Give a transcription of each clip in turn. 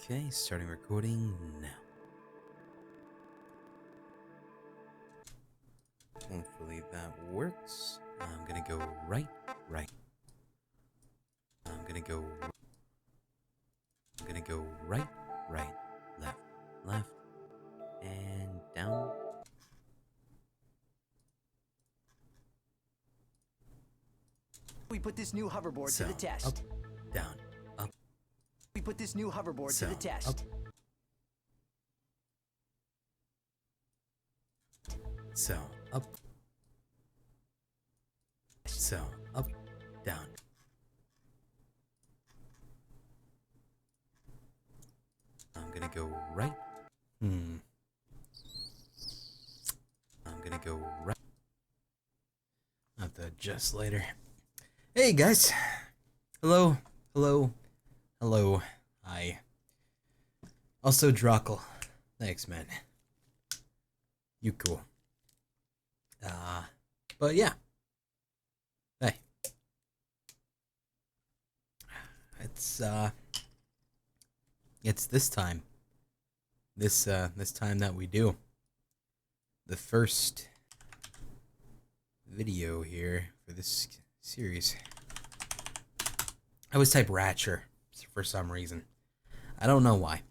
Okay, starting recording now. Hopefully that works. I'm gonna go right. I'm gonna go right, left, and down. We put this new hoverboard So, to the test. up, down, up, We put this new hoverboard so, to the test. up. So, up. So, up, down. I'm gonna go right. I'm gonna go right. I'll have to adjust later. Hey guys. Hello. Hi. Also Drockle. Thanks, man. You cool. But yeah. Hey. It's this time. This time that we do the first video here for this series. I always type Ratchet for some reason. I don't know why.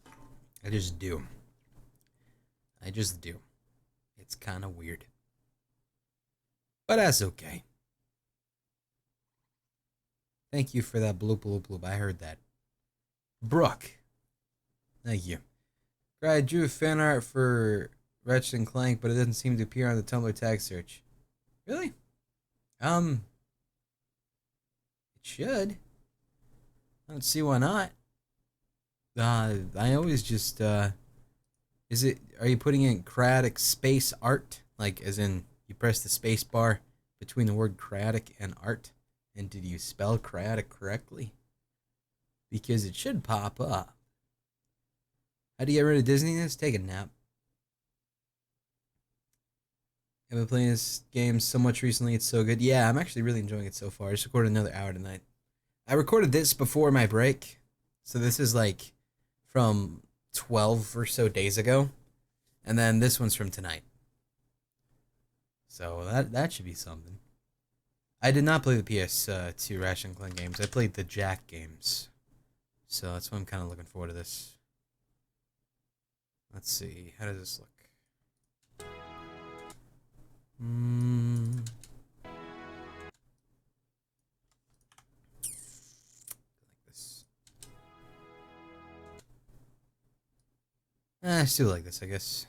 I just do. It's kind of weird. But that's okay. Thank you for that bloop. I heard that. Brooke. Thank you. I drew fan art for Ratchet Clank, but it doesn't seem to appear on the Tumblr tag search. Really? It should. I don't see why not. I always just, are you putting in Craddock space art? Like, as in, you press the space bar between the word Craddock and art? And did you spell Craddock correctly? Because it should pop up. How do you get rid of Disneyness? Take a nap. I've been playing this game so much recently, it's so good. Yeah, I'm actually really enjoying it so far. I just recorded another hour tonight. I recorded this before my break, so this is like from 12 or so days ago, and then this one's from tonight. So that should be something. I did not play the PS2 Ratchet Clank games. I played the Jack games, so that's why I'm kind of looking forward to this. Let's see, how does this look? Like this. I still like this, I guess.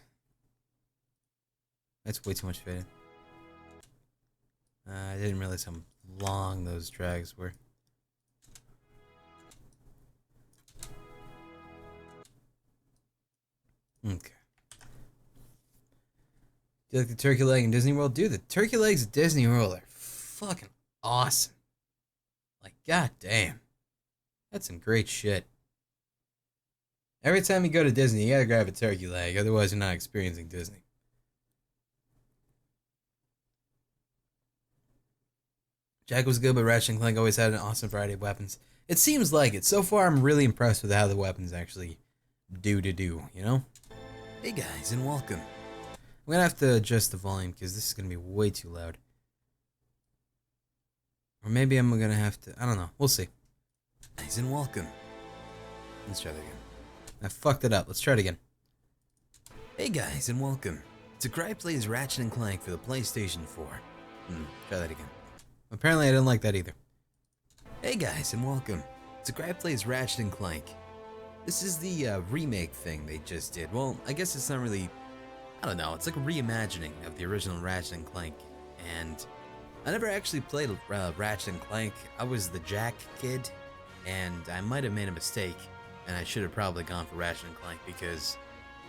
That's way too much fading. I didn't realize how long those drags were. Okay. Do you like the turkey leg in Disney World? Dude, the turkey legs at Disney World are fucking awesome. Like, goddamn. That's some great shit. Every time you go to Disney, you gotta grab a turkey leg, otherwise you're not experiencing Disney. Jack was good, but Ratchet Clank always had an awesome variety of weapons. It seems like it. So far, I'm really impressed with how the weapons actually do, you know? Hey guys, and welcome. I'm gonna have to adjust the volume because this is gonna be way too loud. Or maybe I'm gonna have to, I don't know, we'll see. Guys, and welcome. Let's try that again. I fucked it up, let's try it again. Hey guys, and welcome to Cry plays Ratchet & Clank for the PlayStation 4. Try that again. Apparently I didn't like that either. Hey guys, and welcome to Cry plays Ratchet & Clank. This is the remake thing they just did. Well, I guess it's not really, I don't know, it's like a reimagining of the original Ratchet & Clank. And I never actually played Ratchet & Clank. I was the Jack kid, and I might have made a mistake, and I should have probably gone for Ratchet & Clank, because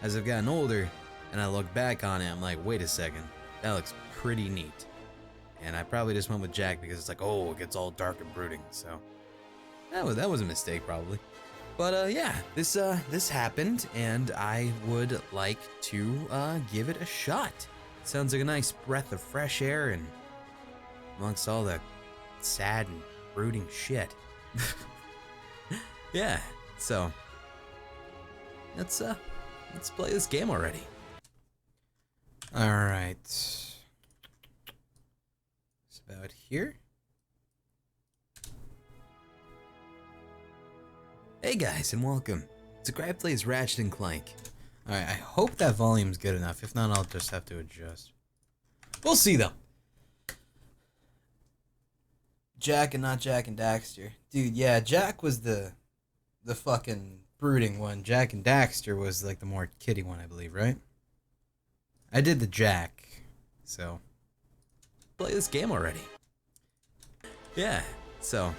as I've gotten older, and I look back on it, I'm like, wait a second, that looks pretty neat. And I probably just went with Jack because it's like, oh, it gets all dark and brooding, so that was a mistake probably. But yeah, this happened, and I would like to give it a shot. It sounds like a nice breath of fresh air, and amongst all the sad and brooding shit. Yeah, so Let's play this game already. Alright. It's about here. Hey guys, and welcome to Cry plays Ratchet Clank. Alright, I hope that volume's good enough. If not, I'll just have to adjust. We'll see though. Jack and not Jack and Daxter. Dude, yeah, Jack was the fucking brooding one. Jack and Daxter was like the more kiddie one, I believe, right? I did the Jack, so play this game already. Yeah, so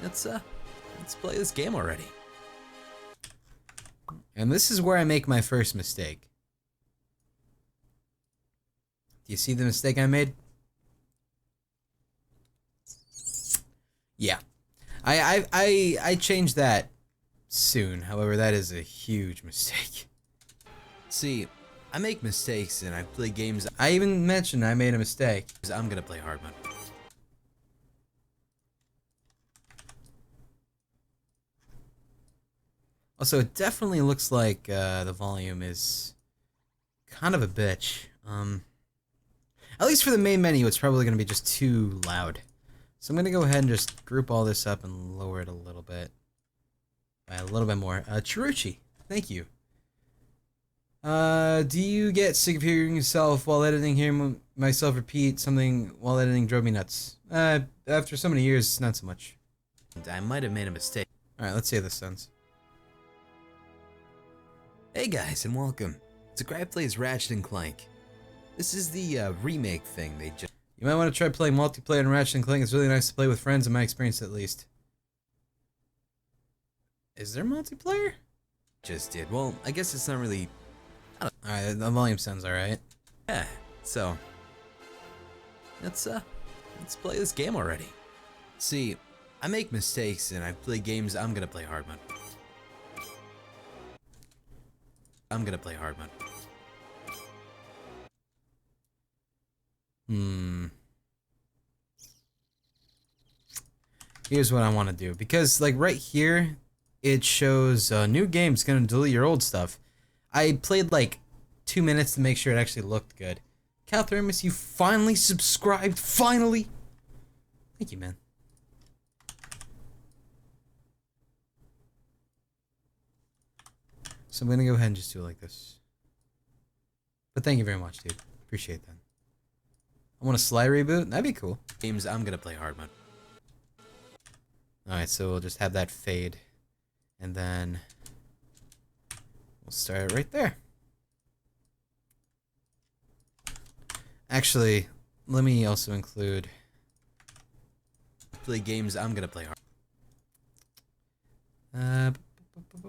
let's play this game already. And this is where I make my first mistake. Do you see the mistake I made? Yeah. I changed that soon. However, that is a huge mistake. See, I make mistakes and I play games. I even mentioned I made a mistake. I'm gonna play hard mode. Also, it definitely looks like the volume is kind of a bitch. At least for the main menu, it's probably gonna be just too loud. So I'm gonna go ahead and just group all this up and lower it a little bit. By a little bit more. Chiruchi, thank you. Do you get sick of hearing yourself while editing? Hearing myself repeat something while editing drove me nuts. After so many years, not so much. I might have made a mistake. Alright, let's see how this sounds. Hey guys, and welcome to Cry plays Ratchet Clank. This is the remake thing they just... You might want to try playing multiplayer in Ratchet Clank. It's really nice to play with friends, in my experience at least. Is there multiplayer? Just did. Well, I guess it's not really... Alright, the volume sounds alright. Yeah, so... Let's play this game already. See, I make mistakes and I play games. I'm gonna play hard mode. I'm gonna play hard mode. Here's what I want to do. Because, like, right here, it shows new games gonna delete your old stuff. I played, like, 2 minutes to make sure it actually looked good. Cal Thermos, you finally subscribed. Finally! Thank you, man. So I'm gonna go ahead and just do it like this. But thank you very much, dude. Appreciate that. I want a Sly reboot? That'd be cool. Games, I'm gonna play hard mode. Alright, so we'll just have that fade. And then... we'll start right there. Actually, let me also include... play games, I'm gonna play hard. Put it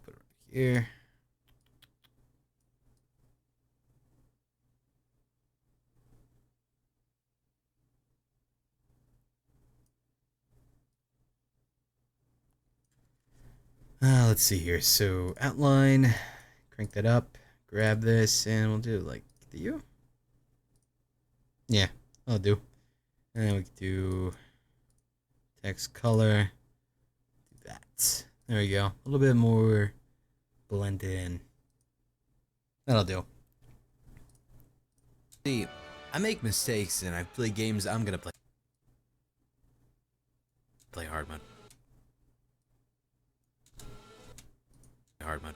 right here. Let's see here. So outline, crank that up, grab this, and we'll do like the U. Yeah, I'll do. And we can do text color. Do that. There we go. A little bit more blended in. That'll do. See, I make mistakes and I play games. I'm gonna play hard mode. Hard mode.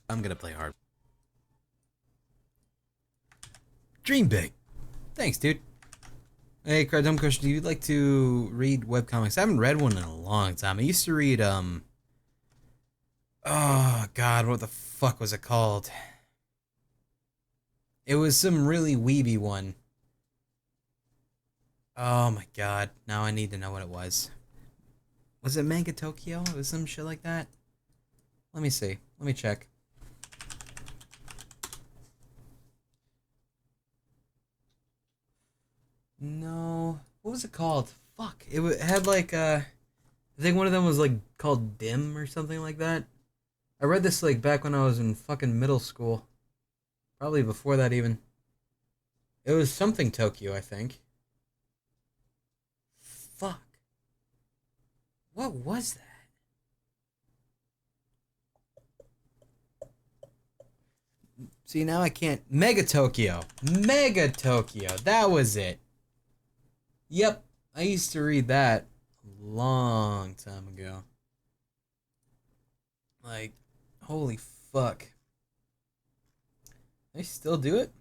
I'm gonna play hard. Dream big. Thanks, dude. Hey, dumb question. Do you like to read webcomics? I haven't read one in a long time. I used to read, oh, God, what the fuck was it called? It was some really weeby one. Oh, my God. Now I need to know what it was. Was it Manga Tokyo? It was some shit like that? Let me see. Let me check. No. What was it called? Fuck. It had like I think one of them was like called Dim or something like that. I read this like back when I was in fucking middle school. Probably before that even. It was something Tokyo, I think. Fuck. What was that? See, now I can't. Mega Tokyo. Mega Tokyo. That was it. Yep. I used to read that a long time ago. Like, holy fuck. They still do it?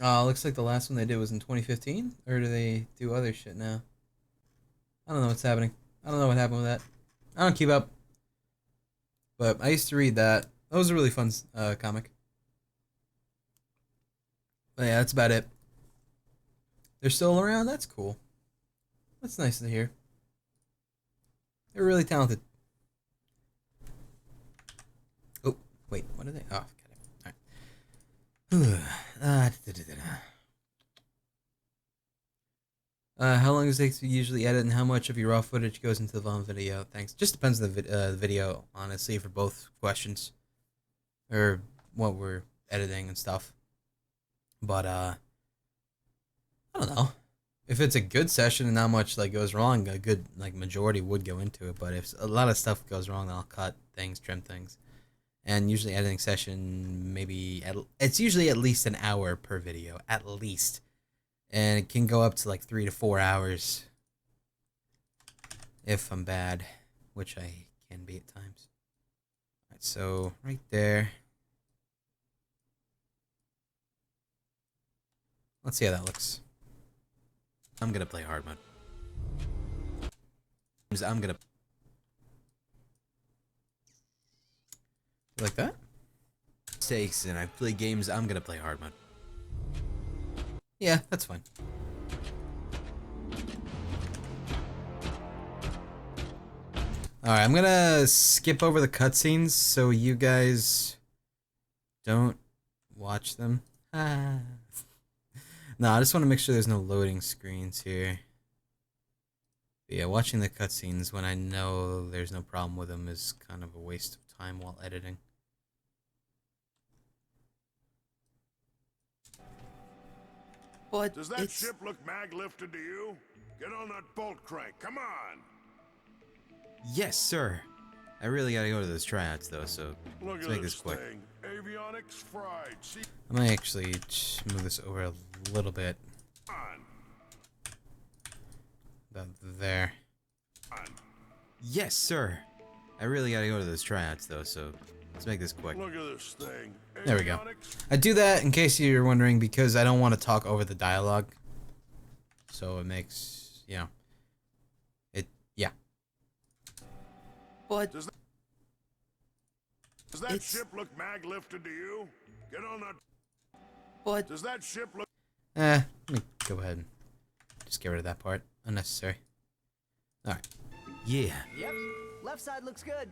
Oh, looks like the last one they did was in 2015? Or do they do other shit now? I don't know what's happening. I don't know what happened with that. I don't keep up. But I used to read that. That was a really fun comic. But yeah, that's about it. They're still around? That's cool. That's nice to hear. They're really talented. Oh, wait, what are they? Oh, got it. Alright. How long does it take to usually edit, and how much of your raw footage goes into the final video? Thanks. Just depends on the video, honestly, for both questions. Or what we're editing and stuff. But, I don't know. If it's a good session and not much like goes wrong, a good like majority would go into it. But if a lot of stuff goes wrong, then I'll cut things, trim things. And usually editing session, it's usually at least an hour per video, at least. And it can go up to like 3 to 4 hours if I'm bad, which I can be at times. Alright, so right there. Let's see how that looks. I'm gonna play hard mode. I'm gonna like that. Mistakes, and I play games. I'm gonna play hard mode. Yeah, that's fine. Alright, I'm gonna skip over the cutscenes so you guys don't watch them. Ah. No, I just want to make sure there's no loading screens here. But yeah, watching the cutscenes when I know there's no problem with them is kind of a waste of time while editing. But does that ship look mag-lifted to you? Get on that bolt crank, come on! Yes, sir. I really gotta go to those tryouts though, so let's make this quick. Thing. Avionics fried. See I might actually move this over a little bit. on. About there. On. Yes, sir. I really gotta go to those tryouts though, so let's make this quick. Look at this thing. There we go. I do that in case you're wondering because I don't want to talk over the dialogue. So it makes, you know, yeah. But does that ship look mag-lifted to you? Get on that. But does that ship look? let me go ahead and just get rid of that part. Unnecessary. All right. Yeah. Yep. Left side looks good.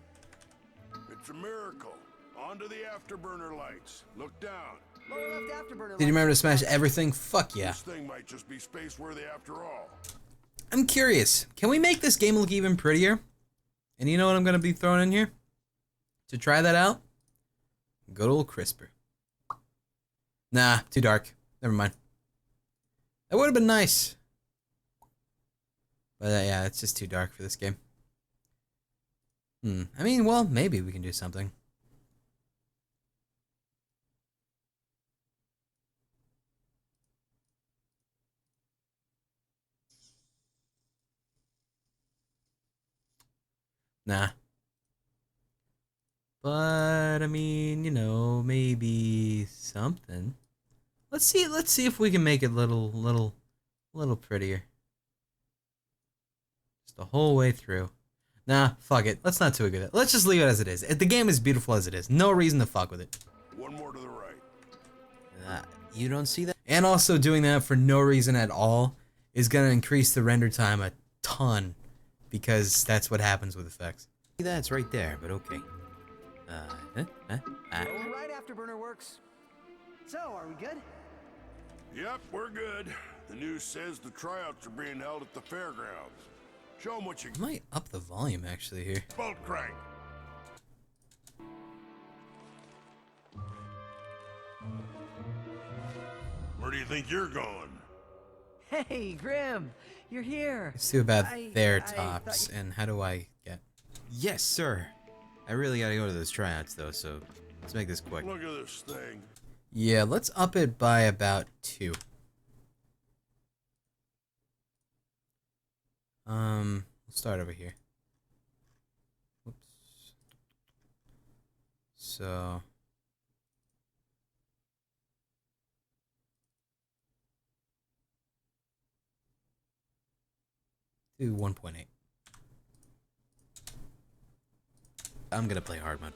It's a miracle. Onto the afterburner lights. Look down. Lower left afterburner. Did you remember to smash everything? Fuck yeah. This thing might just be space-worthy after all. I'm curious. Can we make this game look even prettier? And you know what I'm going to be throwing in here? To try that out? Good old CRISPR. Nah, too dark. Never mind. That would have been nice. But yeah, it's just too dark for this game. I mean, well, maybe we can do something. Nah. But I mean, you know, maybe something. Let's see if we can make it little prettier. Just the whole way through. Nah, fuck it. Let's not do it. Let's just leave it as it is. The game is beautiful as it is. No reason to fuck with it. One more to the right. You don't see that? And also doing that for no reason at all is going to increase the render time a ton. Because that's what happens with effects. See that? It's right there, but okay. Lower right afterburner works. So, are we good? Yep, we're good. The news says the tryouts are being held at the fairgrounds. Show them what you I might up the volume actually here. bolt crank. Where do you think you're going? Hey, Grim, you're here. It's too bad their I tops. thought And how do I get? Yes, sir. I really gotta go to those tryouts though, so let's make this quick. Look at this thing. Yeah, let's up it by about 2. We'll start over here. Whoops. So do 1.8. I'm gonna play hard mode.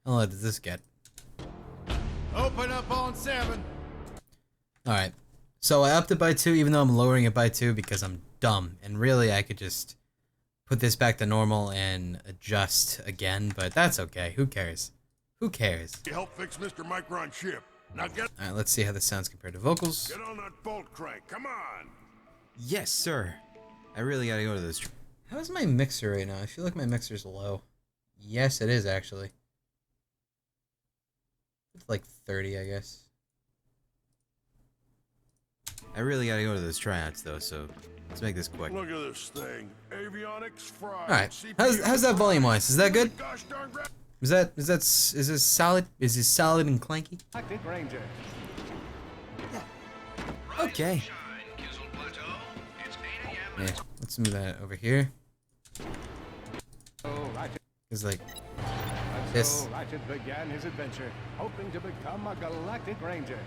How low does this get? Open up on 7. Alright. So I upped it by 2 even though I'm lowering it by 2 because I'm dumb. And really I could just put this back to normal and adjust again, but that's okay. Who cares? Who cares? You help fix Mr. Micron's ship. Now get Alright, let's see how this sounds compared to vocals. on that bolt crank. Come on. Yes, sir. I really gotta go to this. How's my mixer right now? I feel like my mixer's low. Yes, it is actually. It's like 30, I guess. I really gotta go to those tryouts though, so let's make this quick. Look at this thing. Avionics fried. Alright. CPU How's that volume wise? Is that good? Gosh darn gra- Is this solid? Is this solid and clanky? Galactic Ranger. Okay. Yeah, let's move that over here. So Ratchet, Cause like and This. so Ratchet began his adventure, hoping to become a Galactic Ranger.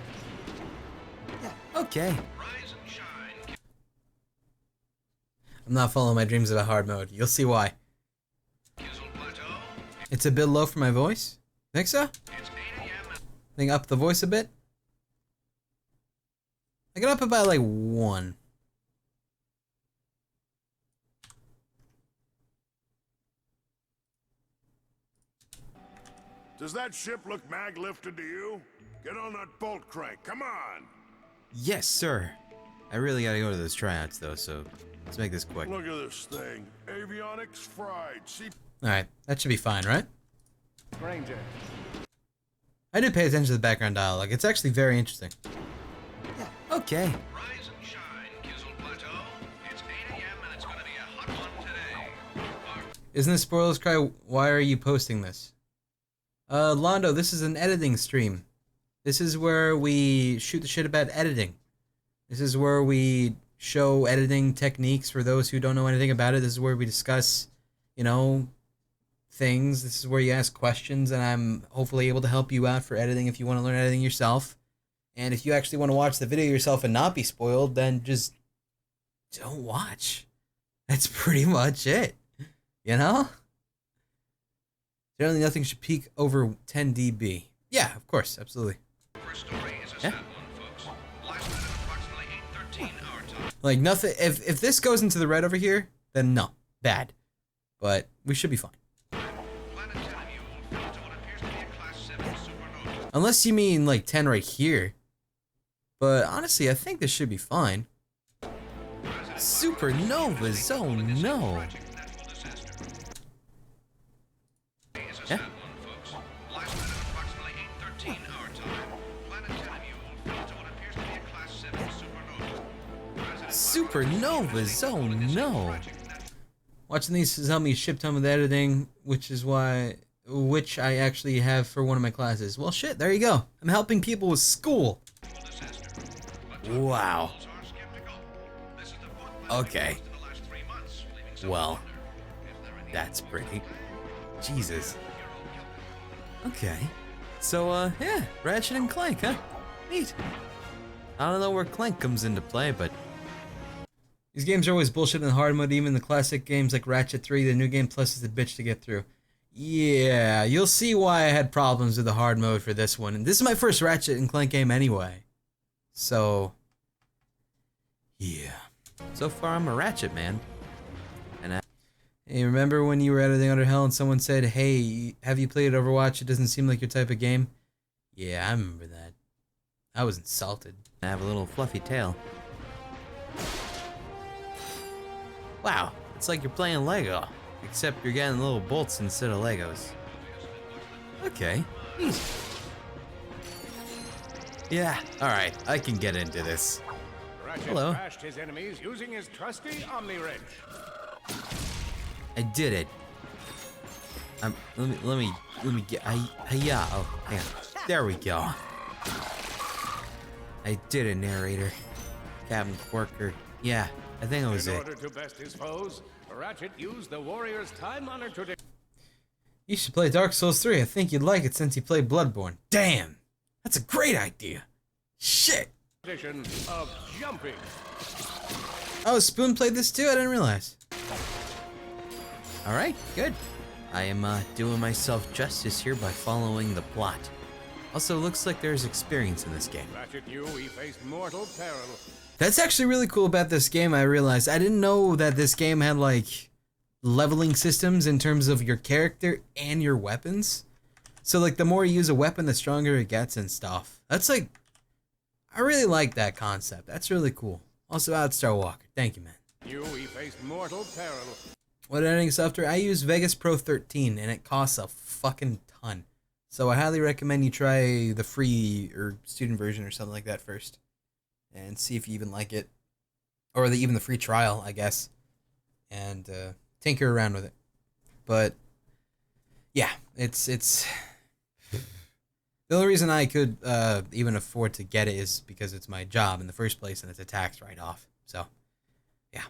okay. I'm not following my dreams about hard mode. You'll see why. It's a bit low for my voice. Think so? Think up the voice a bit. I can up it by like 1. Does that ship look mag lifted to you? Get on that bolt crank. Come on. Yes, sir. I really gotta go to those tryouts though, so let's make this quick. Look at this thing. Avionics fried. Alright, that should be fine, right? Ranger. I did pay attention to the background dialogue. It's actually very interesting. Okay. Rise and shine, Kizzle Plateau. It's 8 a.m. and it's gonna be a hot one today. Isn't this Spoilers Cry? Why are you posting this? Londo, this is an editing stream. This is where we shoot the shit about editing. This is where we show editing techniques for those who don't know anything about it. This is where we discuss, you know, things. This is where you ask questions, and I'm hopefully able to help you out for editing if you want to learn editing yourself. And if you actually want to watch the video yourself and not be spoiled, then just don't watch. That's pretty much it. You know? Generally, nothing should peak over 10 dB. Yeah, of course, absolutely. First story is a Yeah. sad one, folks. Last night at approximately 8:13 our time. Like nothing. If this goes into the red over here, then no, bad. But we should be fine. Planet 10 of you will fall into what appears to be a Class 7 supernova. Unless you mean like 10 right here. But honestly, I think this should be fine. Supernovas, oh no. Tragic natural disaster. Is a Yeah. sad one, folks. Last night at approximately 8:13 our time. Planet 10 of you will fall into what appears to be a Class 7 supernova. Supernovas, oh no. Tragic natural Watching these has helped me ship ton with editing, which I actually have for one of my classes. Well, shit, there you go. I'm helping people with school. disaster. But Wow. are skeptical. This is the fourth Okay. in the last 3 months, leaving some Well, wonder if they're any that's pretty. Jesus. hero killer. Okay. So, yeah, Ratchet and Clank, huh? Neat. I don't know where Clank comes into play, but these games are always bullshit in hard mode. Even the classic games like Ratchet 3, the new game plus is a bitch to get through. Yeah, you'll see why I had problems with the hard mode for this one. And this is my first Ratchet and Clank game anyway. So, yeah. So far, I'm a Ratchet man. And hey, remember when you were editing Under Hell and someone said, "Hey, have you played Overwatch? It doesn't seem like your type of game." Yeah, I remember that. I was insulted. I have a little fluffy tail. Wow, it's like you're playing Lego, except you're getting little bolts instead of Legos. Okay, neat. Yeah, alright, I can get into this. Ratchet Hello. crashed his enemies using his trusty Omni Wrench. I did it. Let me get. Yeah. Oh, hang on. There we go. I did it, narrator. Captain Quarker. Yeah, I think that was In it. order to best his foes, Ratchet used the warrior's time-honored tradition You should play Dark Souls 3. I think you'd like it since you played Bloodborne. Damn, that's a great idea. Shit. of jumping. Oh, Spoon played this too. I didn't realize. All right, good. I am doing myself justice here by following the plot. Also, looks like there's experience in this game. Ratchet knew he faced mortal peril. That's actually really cool about this game. I realized I didn't know that this game had like leveling systems in terms of your character and your weapons. So like the more you use a weapon, the stronger it gets and stuff. That's like, I really like that concept. That's really cool. Also, Outstar Walker. Thank you, man. Knew he faced mortal peril. What editing software? I use Vegas Pro 13 and it costs a fucking ton. So I highly recommend you try the free or student version or something like that first. And see if you even like it. Or even the free trial, I guess. And tinker around with it. But yeah, it's the only reason I could even afford to get it is because it's my job in the first place and it's a tax write-off. So, yeah.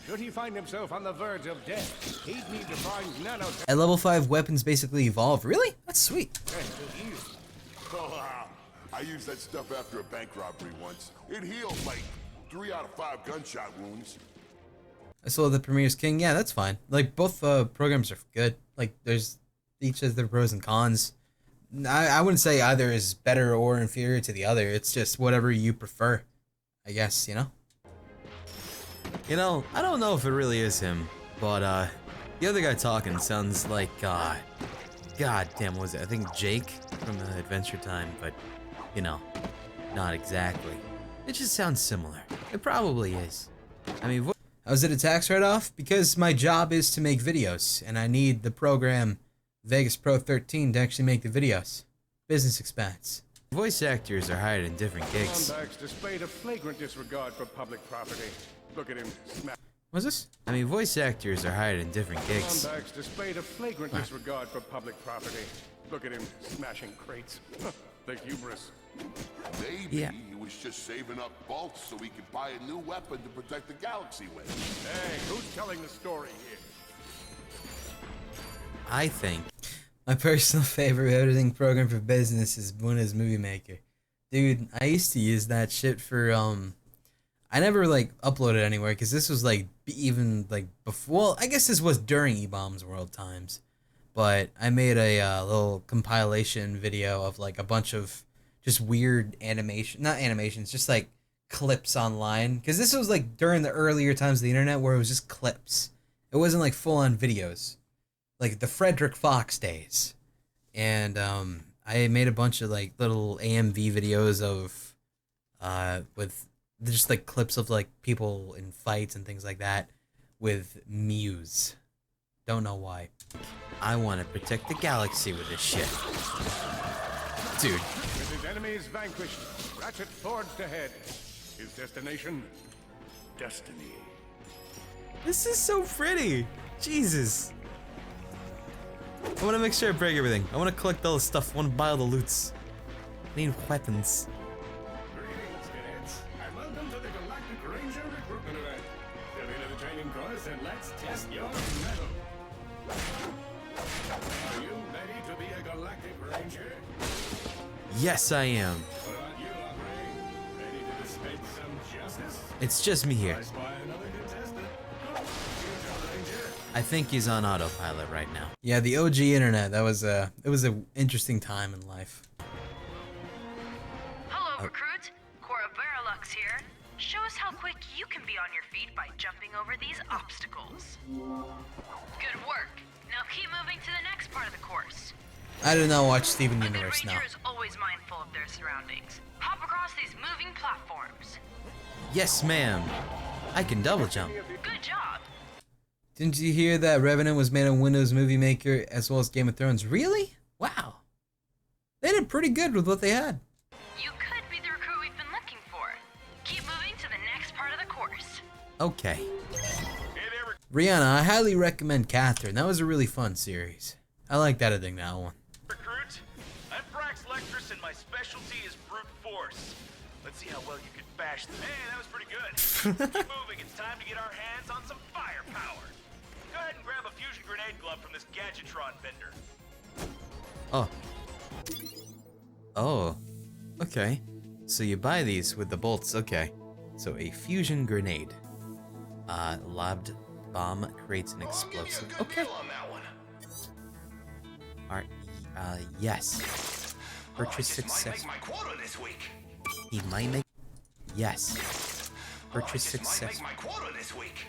Should he find himself on the verge of death, he'd need to find nanotech At level 5, weapons basically evolve. Really? That's sweet. to use. Oh, I used that stuff after a bank robbery once. It healed like 3 out of 5 gunshot wounds. I saw the Premier's King. Yeah, that's fine. Like, both programs are good. Like, each has their pros and cons. I wouldn't say either is better or inferior to the other. It's just whatever you prefer, I guess, you know? You know, I don't know if it really is him, but the other guy talking sounds like, god damn, what was it? I think Jake from Adventure Time, but, you know, not exactly. It just sounds similar. It probably is. I mean, how's it a tax write-off? Because my job is to make videos, and I need the program Vegas Pro 13 to actually make the videos. Business expense. Voice actors are hired in different gigs. Lombax displayed a flagrant disregard for public property. Look at him snap. What's this? I mean, voice actors are hired in different gigs. Lombax displayed a flagrant disregard for public property. Look at him smashing crates. The hubris. Maybe Yeah. he was just saving up bolts so he could buy a new weapon to protect the galaxy with. Hey, who's telling the story here? I think my personal favorite editing program for business is Windows Movie Maker. Dude, I used to use that shit for I never like uploaded anywhere because this was like even like before. Well, I guess this was during E-Bombs World times, but I made a little compilation video of like a bunch of just weird not animations, just like clips online. Because this was like during the earlier times of the internet where it was just clips. It wasn't like full-on videos, like the Frederick Fox days. And I made a bunch of like little AMV videos of with just like clips of like people in fights and things like that with Muse. Don't know why. I want to protect the galaxy with this shit. Dude. With his enemies vanquished, Ratchet forged ahead. His destination? Destiny. This is so pretty. Jesus. I want to make sure I break everything. I want to collect all the stuff. I want to buy all the loots. I need weapons. Greetings, cadets, and welcome to the Galactic Ranger recruitment event. Step into the training course and let's test your mettle. Are you ready to be a Galactic Ranger? Yes, I am. What about you, Aubrey? Ready to dispense some justice? It's just me here. I spy another contestant. Future Ranger. I think he's on autopilot right now. Yeah, the OG internet. It was a interesting time in life. Hello, recruit. Cora Veralux here. Show us how quick you can be on your feet by jumping over these obstacles. Good work. Now keep moving to the next part of the course. I do not watch Steven A good Universe now. ranger is always mindful of their surroundings. Hop across these moving platforms. Yes, ma'am. I can double jump. Good job. Didn't you hear that Revenant was made on Windows Movie Maker as well as Game of Thrones? Really? Wow. They did pretty good with what they had. You could be Okay. Hey there, Rihanna, I highly recommend Catherine. That was a really fun series. I liked editing that one. recruit. I'm Brax Lectress, and my specialty is brute force. Let's see how well you can bash them. Hey, that was pretty good. Keep moving. It's time to get our hands on some firepower. Go ahead and grab a fusion grenade glove from this Gadgetron vendor. Oh. Oh. Okay. So you buy these with the bolts. Okay. So a fusion grenade. Lobbed bomb creates an explosive. Okay. Alright. Yes. Purchase success. My quota this week. He might make. Yes. Purchase success. My quota this week.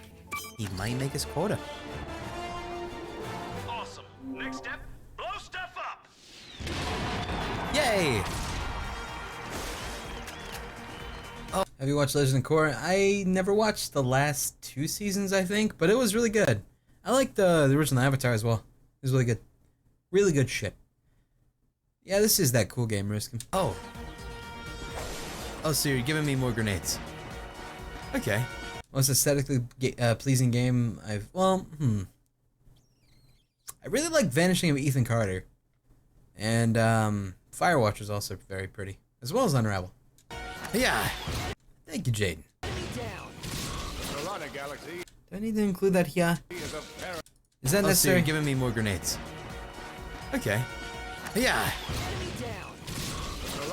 He might make his quota. Awesome. Next step, blow stuff up. Yay! Oh, have you watched Legend of Korra? I never watched the last 2 seasons, I think, but it was really good. I liked the original Avatar as well. It was really good. Really good shit. Yeah, this is that cool game, Riskin. Oh. Oh, so you're giving me more grenades. Okay. Most aesthetically pleasing game I've... Well, I really like Vanishing of Ethan Carter. And, Firewatch is also very pretty. As well as Unravel. Yeah. Thank you, Jaden. Piranha Galaxy Do I need to include that here? is a Is that necessary? You're giving me more grenades. Okay. Yeah.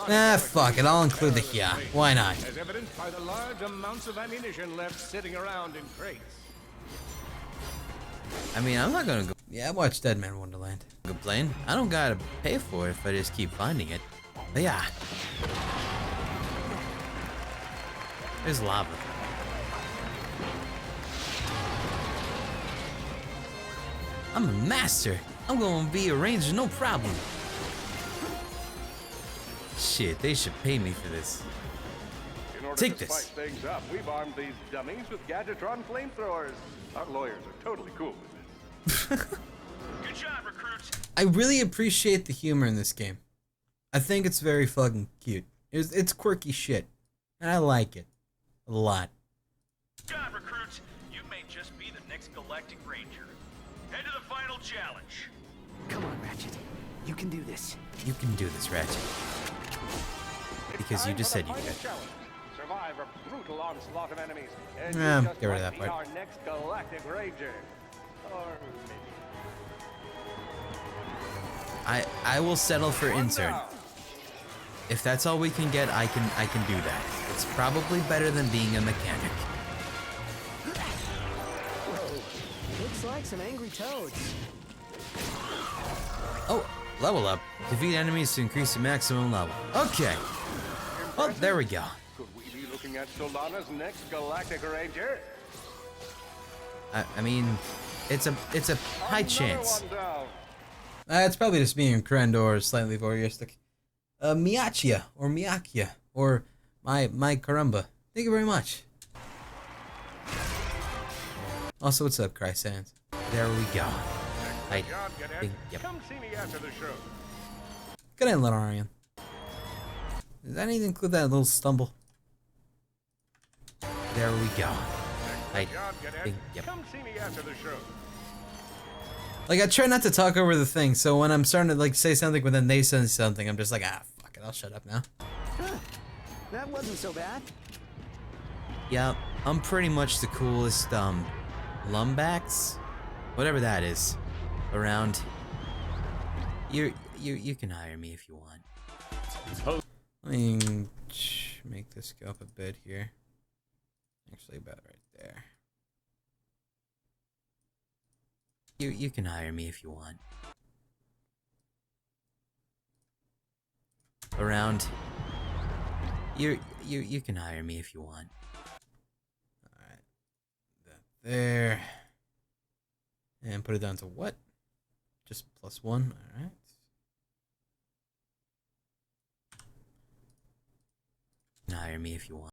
Ah, fuck it. I'll include the here. Why not? as evidenced by the large amounts of ammunition left sitting around in crates. I mean, I'm not gonna go. Yeah, I watched Dead Man Wonderland. Complain. I don't gotta pay for it if I just keep finding it. But yeah. There's lava. I'm a master. I'm gonna be a ranger, no problem. Shit, they should pay me for this. In order Take to this. spice things up, we've armed these dummies with Gadgetron flamethrowers. Our lawyers are totally cool with this. Good job, recruits. I really appreciate the humor in this game. I think it's very fucking cute. It's quirky shit. And I like it. A lot. Good job, recruits. You may just be the next Galactic Ranger. Head to the final challenge. Come on, Ratchet. You can do this. You can do this, Ratchet. Because you just said you could. Survive a brutal onslaught of enemies. And Nah, you just get rid of might that be part. Our next Galactic Ranger. Or maybe. I will settle for intern. If that's all we can get, I can do that. It's probably better than being a mechanic. Looks like some angry toads. Oh, level up. Defeat enemies to increase the maximum level. Okay. Oh, there we go. Could we be looking at Solana's next Galactic Ranger? I mean, it's a high Another chance. one down. It's probably just being Krend or slightly voyeuristic. Miachia or Miakia or my caramba. Thank you very much. Also, what's up, Cry Sands? There we go. I John, Cadet. think, yep. Come see me after the show. Good night, Lenarian. Does that need to include that little stumble? There we go. I John, Cadet. think, yep. Come see me after the show. Like, I try not to talk over the thing, so when I'm starting to, like, say something, but then they say something, I'm just like, ah, fuck it, I'll shut up now. Huh. That wasn't so bad. Yeah, I'm pretty much the coolest, lumbacks? Whatever that is. Around. You can hire me if you want. Let me make this go up a bit here. Actually, about right there. You can hire me if you want. Around. You can hire me if you want. Alright. That there. And put it down to what? Just +1, alright. Hire me if you want.